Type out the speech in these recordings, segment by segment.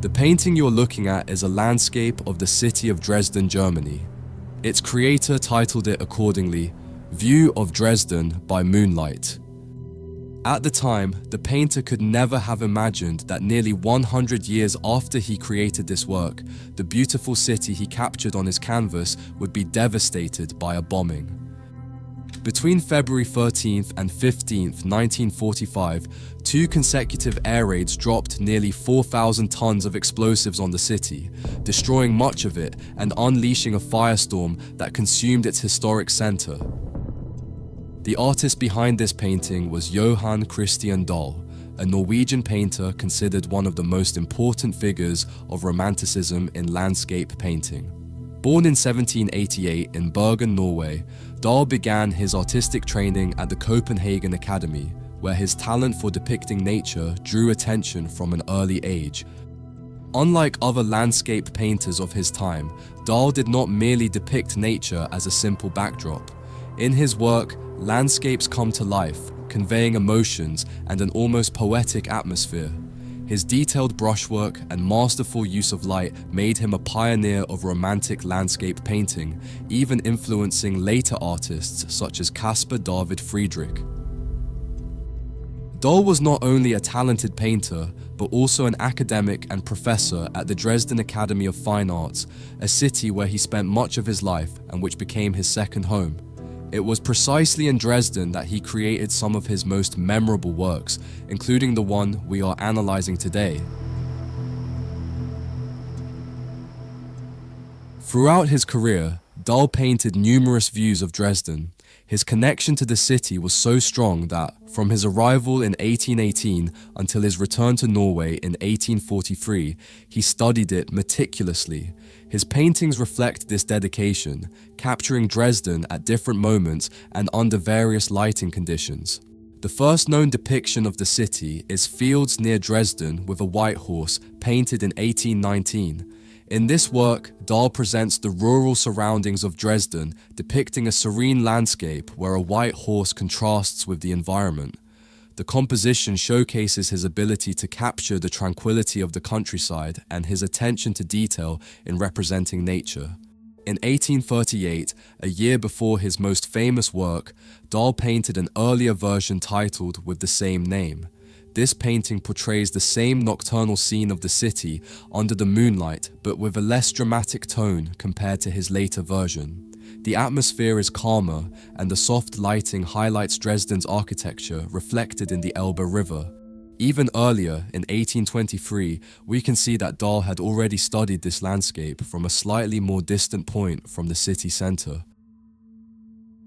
The painting you're looking at is a landscape of the city of Dresden, Germany. Its creator titled it accordingly, View of Dresden by Moonlight. At the time, the painter could never have imagined that nearly 100 years after he created this work, the beautiful city he captured on his canvas would be devastated by a bombing. Between February 13th and 15th, 1945, 2 consecutive air raids dropped nearly 4,000 tons of explosives on the city, destroying much of it and unleashing a firestorm that consumed its historic center. The artist behind this painting was Johan Christian Dahl, a Norwegian painter considered one of the most important figures of Romanticism in landscape painting. Born in 1788 in Bergen, Norway, Dahl began his artistic training at the Copenhagen Academy, where his talent for depicting nature drew attention from an early age. Unlike other landscape painters of his time, Dahl did not merely depict nature as a simple backdrop. In his work, landscapes come to life, conveying emotions and an almost poetic atmosphere. His detailed brushwork and masterful use of light made him a pioneer of romantic landscape painting, even influencing later artists such as Caspar David Friedrich. Dahl was not only a talented painter, but also an academic and professor at the Dresden Academy of Fine Arts, a city where he spent much of his life and which became his second home. It was precisely in Dresden that he created some of his most memorable works, including the one we are analyzing today. Throughout his career, Dahl painted numerous views of Dresden. His connection to the city was so strong that, from his arrival in 1818 until his return to Norway in 1843, he studied it meticulously. His paintings reflect this dedication, capturing Dresden at different moments and under various lighting conditions. The first known depiction of the city is Fields near Dresden with a white horse, painted in 1819. In this work, Dahl presents the rural surroundings of Dresden, depicting a serene landscape where a white horse contrasts with the environment. The composition showcases his ability to capture the tranquility of the countryside and his attention to detail in representing nature. In 1838, a year before his most famous work, Dahl painted an earlier version titled with the same name. This painting portrays the same nocturnal scene of the city under the moonlight, but with a less dramatic tone compared to his later version. The atmosphere is calmer, and the soft lighting highlights Dresden's architecture reflected in the Elbe River. Even earlier, in 1823, we can see that Dahl had already studied this landscape from a slightly more distant point from the city center.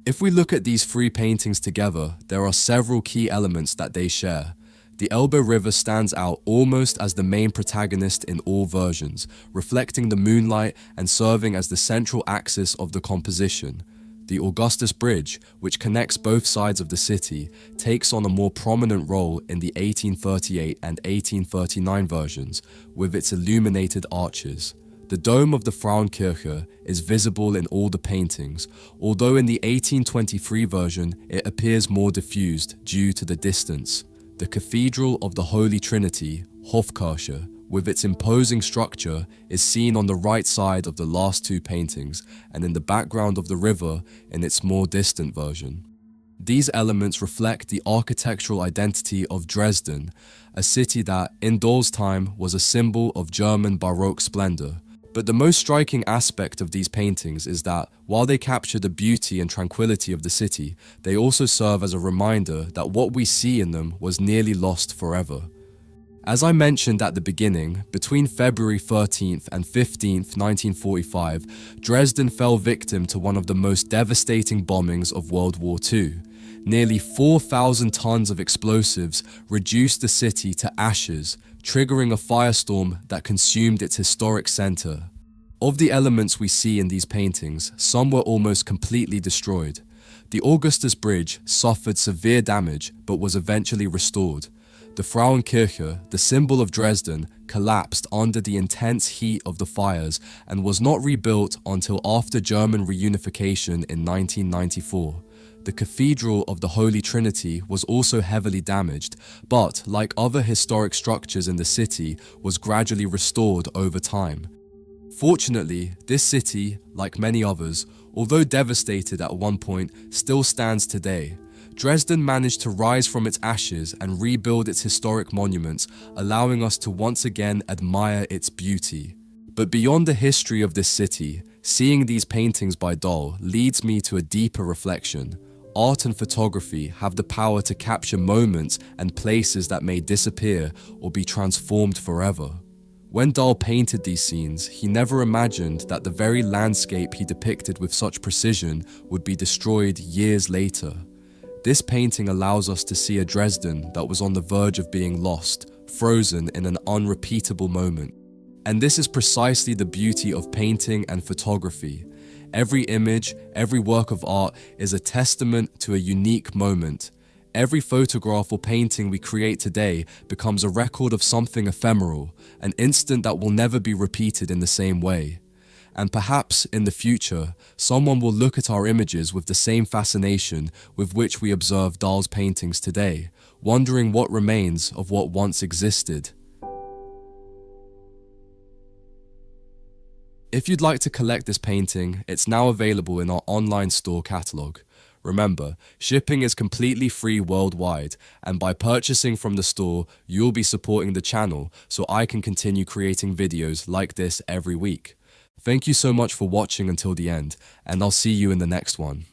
If we look at these 3 paintings together, there are several key elements that they share. The Elbe River stands out almost as the main protagonist in all versions, reflecting the moonlight and serving as the central axis of the composition. The Augustus Bridge, which connects both sides of the city, takes on a more prominent role in the 1838 and 1839 versions, with its illuminated arches. The dome of the Frauenkirche is visible in all the paintings, although in the 1823 version it appears more diffused due to the distance. The Cathedral of the Holy Trinity, Hofkirche, with its imposing structure, is seen on the right side of the last 2 paintings and in the background of the river in its more distant version. These elements reflect the architectural identity of Dresden, a city that, in Dahl's time, was a symbol of German Baroque splendor. But the most striking aspect of these paintings is that, while they capture the beauty and tranquility of the city, they also serve as a reminder that what we see in them was nearly lost forever. As I mentioned at the beginning, between February 13th and 15th, 1945, Dresden fell victim to one of the most devastating bombings of World War II. Nearly 4,000 tons of explosives reduced the city to ashes, triggering a firestorm that consumed its historic center. Of the elements we see in these paintings, some were almost completely destroyed. The Augustus Bridge suffered severe damage but was eventually restored. The Frauenkirche, the symbol of Dresden, collapsed under the intense heat of the fires and was not rebuilt until after German reunification in 1994. The Cathedral of the Holy Trinity was also heavily damaged, but like other historic structures in the city, was gradually restored over time. Fortunately, this city, like many others, although devastated at one point, still stands today. Dresden managed to rise from its ashes and rebuild its historic monuments, allowing us to once again admire its beauty. But beyond the history of this city, seeing these paintings by Dahl leads me to a deeper reflection. Art and photography have the power to capture moments and places that may disappear or be transformed forever. When Dahl painted these scenes, he never imagined that the very landscape he depicted with such precision would be destroyed years later. This painting allows us to see a Dresden that was on the verge of being lost, frozen in an unrepeatable moment. And this is precisely the beauty of painting and photography. Every image, every work of art is a testament to a unique moment. Every photograph or painting we create today becomes a record of something ephemeral, an instant that will never be repeated in the same way. And perhaps in the future, someone will look at our images with the same fascination with which we observe Dahl's paintings today, wondering what remains of what once existed. If you'd like to collect this painting, it's now available in our online store catalogue. Remember, shipping is completely free worldwide, and by purchasing from the store, you'll be supporting the channel so I can continue creating videos like this every week. Thank you so much for watching until the end, and I'll see you in the next one.